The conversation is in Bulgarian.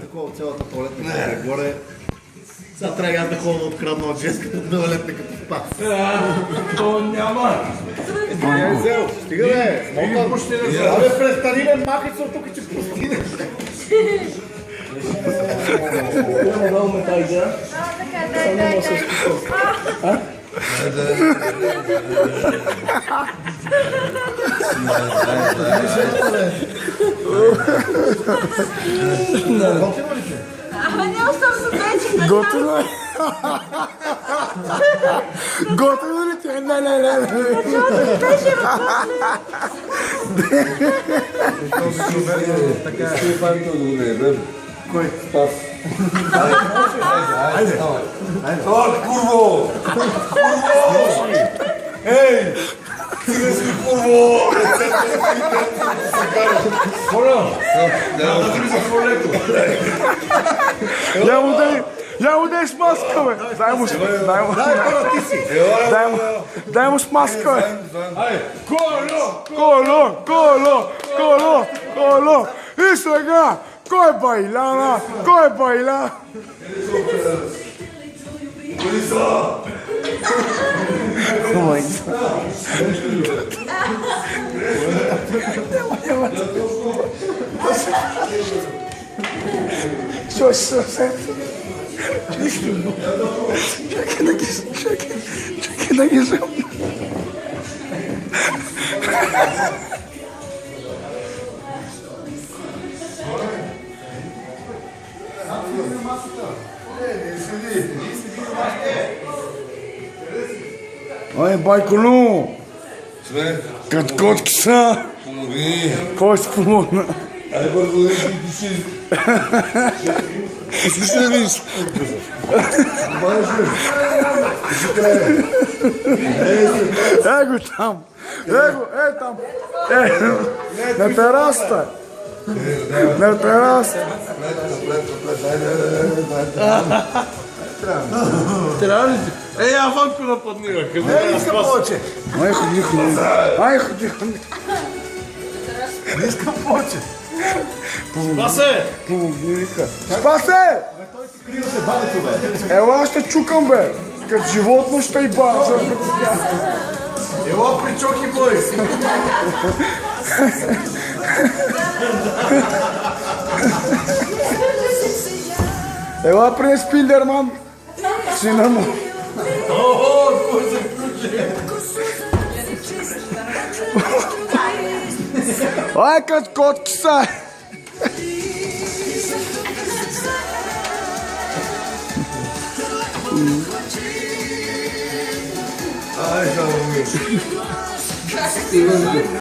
такова цялата туалетна горе. Сега трябва да ходя да открадна от жеска туалетна като спас. То няма. Не е взел. Стига бе. Абе престани бе, махай се от тук, че постигнеш. Много ме тайга. Ама не остава вече. Готово е. Готово ли ти? Не. Кой? Спас. Айде. Курво! Ей! Ти не си курво! Моля! Да влиза в ролето. Я му дай с маска, бе. Дай му с маска, бе. Айде! Коло. И сега, кой байляна? Що? Чакай да ги взема. Ай, байкону! Като котки са! Помоги! Кой ще помогна? Айде бързо да ти си! Искаш ли да видиш? Е го там! На терасата! Трябва ли ти? Ей, Аванко нападнира! Не искам повече. Ай, ходи. Не искам повече. Спасе! Спасе! Той си крива се бавето, бе. Ела, ще чукам, бе! Като животно ще и база. Ела при Чоки бой. Ела при Спилдерман. Сина му. Ай, като котки са! Ай, само ми.